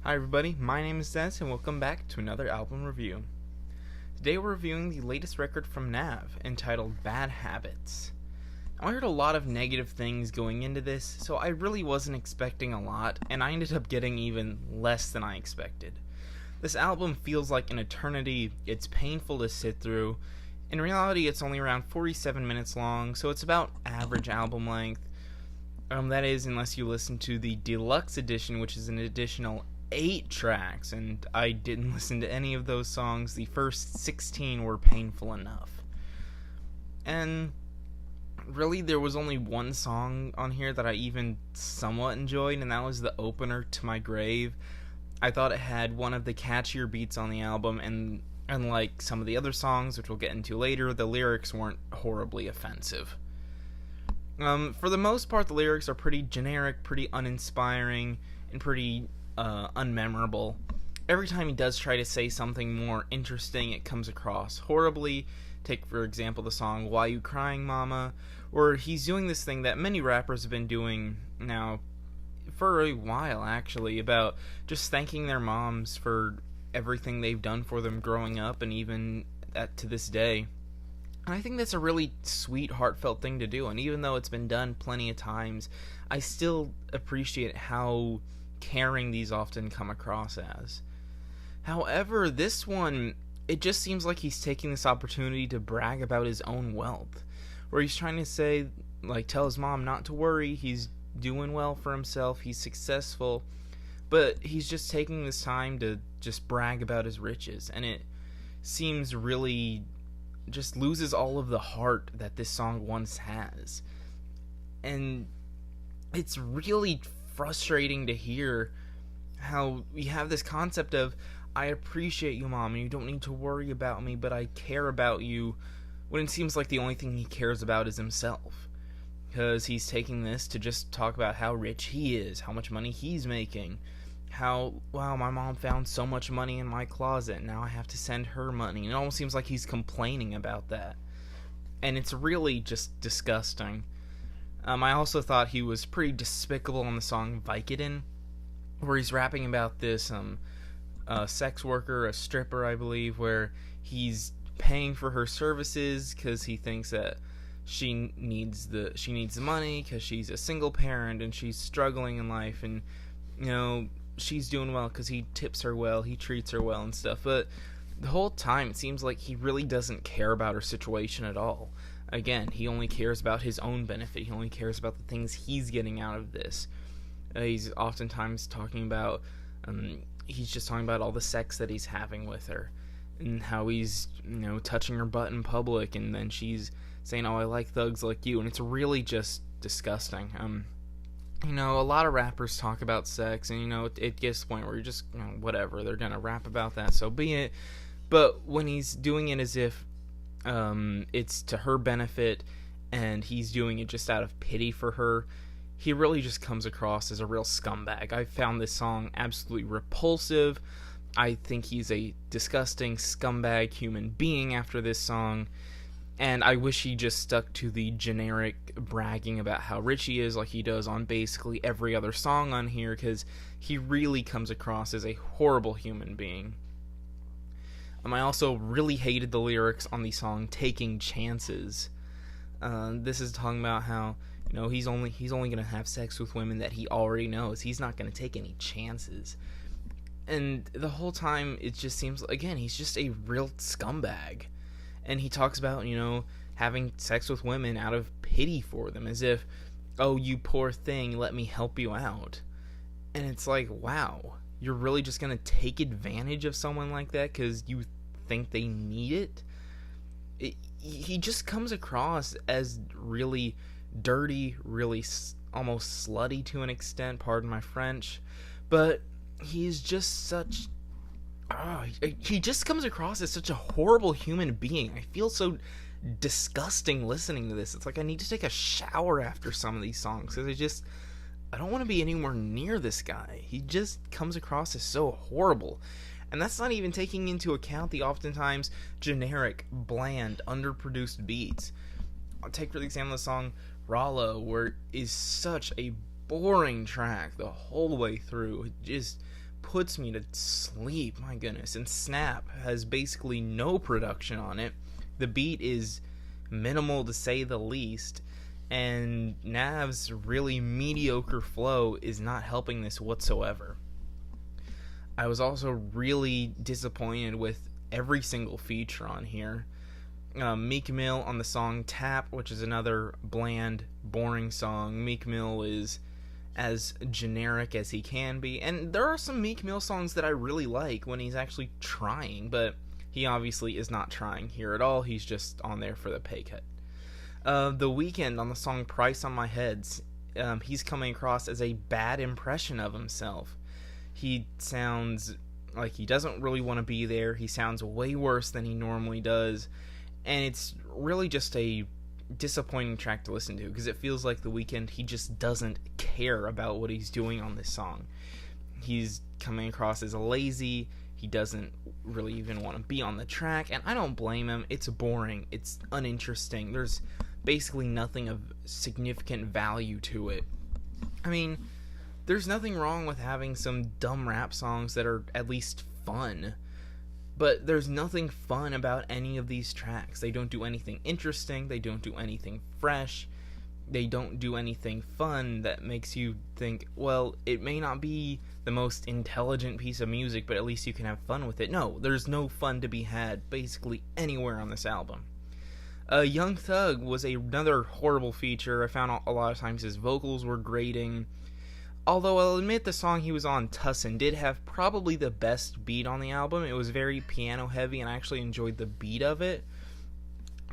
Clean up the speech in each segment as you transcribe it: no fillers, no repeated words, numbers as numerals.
Hi everybody, my name is Dennis and welcome back to another album review. Today we're reviewing the latest record from NAV, entitled Bad Habits. I heard a lot of negative things going into this, so I really wasn't expecting a lot, and I ended up getting even less than I expected. This album feels like an eternity, it's painful to sit through. In reality, it's only around 47 minutes long, so it's about average album length. That is, unless you listen to the deluxe edition, which is an additional 8 tracks, and I didn't listen to any of those songs. The first 16 were painful enough. And really, there was only one song on here that I even somewhat enjoyed, and that was the opener to My Grave. I thought it had one of the catchier beats on the album, and unlike some of the other songs, which we'll get into later, the lyrics weren't horribly offensive. For the most part, the lyrics are pretty generic, pretty uninspiring, and pretty unmemorable. Every time he does try to say something more interesting, it comes across horribly. Take, for example, the song Why You Crying Mama, where he's doing this thing that many rappers have been doing now for a while, actually, about just thanking their moms for everything they've done for them growing up and even to this day. And I think that's a really sweet, heartfelt thing to do, and even though it's been done plenty of times, I still appreciate how caring these often come across as. However, this one, it just seems like he's taking this opportunity to brag about his own wealth, where he's trying to say, tell his mom not to worry, he's doing well for himself, he's successful, but he's just taking this time to just brag about his riches, and it seems really just loses all of the heart that this song once has. And it's really frustrating to hear how we have this concept of, I appreciate you, Mom, and you don't need to worry about me, but I care about you, when it seems like the only thing he cares about is himself. Because he's taking this to just talk about how rich he is, how much money he's making, how, wow, my mom found so much money in my closet, now I have to send her money. And it almost seems like he's complaining about that. And it's really just disgusting. I also thought he was pretty despicable on the song Vicodin, where he's rapping about this sex worker, a stripper, I believe, where he's paying for her services because he thinks that she needs the money because she's a single parent and she's struggling in life, and she's doing well because he tips her well, he treats her well and stuff. But the whole time it seems like he really doesn't care about her situation at all. Again, he only cares about his own benefit. He only cares about the things he's getting out of this. He's oftentimes talking about, he's just talking about all the sex that he's having with her, and how he's, touching her butt in public, and then she's saying, oh, I like thugs like you, and it's really just disgusting. A lot of rappers talk about sex, and, it gets to the point where you're just, whatever, they're gonna rap about that, so be it. But when he's doing it as if it's to her benefit, and he's doing it just out of pity for her, he really just comes across as a real scumbag. I found this song absolutely repulsive. I think he's a disgusting scumbag human being after this song, and I wish he just stuck to the generic bragging about how rich he is like he does on basically every other song on here, because he really comes across as a horrible human being. I also really hated the lyrics on the song Taking Chances. This is talking about how, he's only going to have sex with women that he already knows. He's not going to take any chances. And the whole time, it just seems, again, he's just a real scumbag. And he talks about, having sex with women out of pity for them, as if, oh, you poor thing, let me help you out. And it's like, wow, you're really just going to take advantage of someone like that because you think they need it? He just comes across as really dirty, really almost slutty to an extent, pardon my French, but he's just such... he just comes across as such a horrible human being. I feel so disgusting listening to this. It's like I need to take a shower after some of these songs, because I don't want to be anywhere near this guy. He just comes across as so horrible. And that's not even taking into account the oftentimes generic, bland, underproduced beats. I'll take for example the song Rollo, where it is such a boring track the whole way through. It just puts me to sleep, my goodness. And Snap has basically no production on it. The beat is minimal to say the least, and NAV's really mediocre flow is not helping this whatsoever. I was also really disappointed with every single feature on here. Meek Mill on the song Tap, which is another bland, boring song. Meek Mill is as generic as he can be, and there are some Meek Mill songs that I really like when he's actually trying, but he obviously is not trying here at all. He's just on there for the pay cut. The Weeknd on the song Price on My Heads, he's coming across as a bad impression of himself. He sounds like he doesn't really want to be there. He sounds way worse than he normally does, and it's really just a disappointing track to listen to, because it feels like The Weeknd, he just doesn't care about what he's doing on this song. He's coming across as lazy. He doesn't really even want to be on the track, and I don't blame him. It's boring. It's uninteresting. There's basically nothing of significant value to it. I mean, there's nothing wrong with having some dumb rap songs that are at least fun, but there's nothing fun about any of these tracks. They don't do anything interesting. They don't do anything fresh. They don't do anything fun that makes you think, well, it may not be the most intelligent piece of music, but at least you can have fun with it. No, there's no fun to be had basically anywhere on this album. Young Thug was another horrible feature. I found a lot of times his vocals were grating. Although I'll admit the song he was on, Tussin, did have probably the best beat on the album. It was very piano heavy, and I actually enjoyed the beat of it.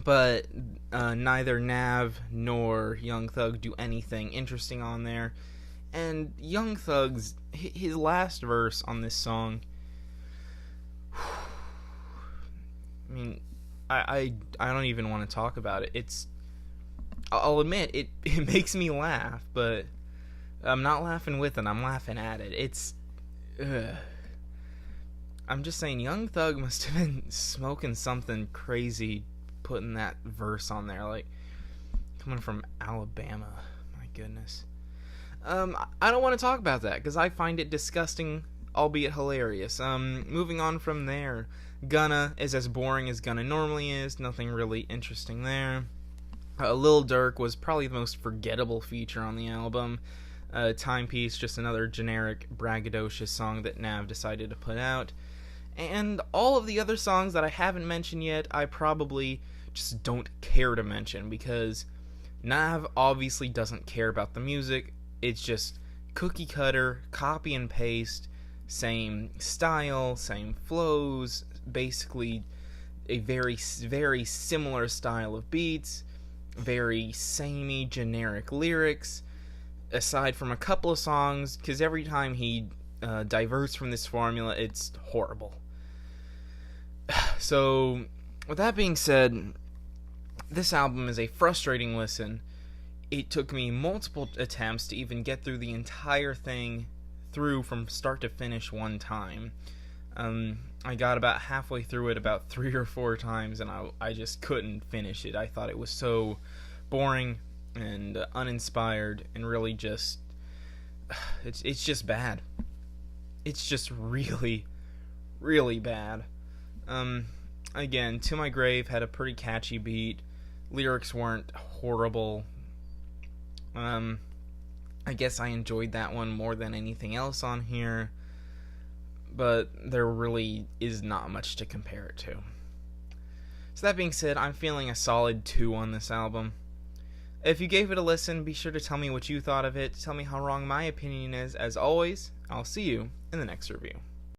But neither Nav nor Young Thug do anything interesting on there. And Young Thug's, his last verse on this song, I mean, I don't even want to talk about it. I'll admit, it makes me laugh, but I'm not laughing with it, I'm laughing at it. I'm just saying, Young Thug must have been smoking something crazy putting that verse on there, like, coming from Alabama. My goodness. I don't want to talk about that, because I find it disgusting, albeit hilarious. Moving on from there, Gunna is as boring as Gunna normally is, nothing really interesting there. Lil Durk was probably the most forgettable feature on the album. Timepiece, just another generic braggadocious song that Nav decided to put out. And all of the other songs that I haven't mentioned yet, I probably just don't care to mention, because Nav obviously doesn't care about the music. It's just cookie cutter, copy and paste, same style, same flows, basically a very, very similar style of beats, very samey, generic lyrics, aside from a couple of songs, because every time he diverts from this formula, it's horrible. So, with that being said, this album is a frustrating listen. It took me multiple attempts to even get through the entire thing through from start to finish one time. I got about halfway through it about 3 or 4 times, and I just couldn't finish it. I thought it was so boring and uninspired, and really just it's just bad. It's just really, really bad. Again, To My Grave had a pretty catchy beat. Lyrics weren't horrible. I guess I enjoyed that one more than anything else on here, but there really is not much to compare it to. So that being said, I'm feeling a solid 2 on this album. If you gave it a listen, be sure to tell me what you thought of it. Tell me how wrong my opinion is. As always, I'll see you in the next review.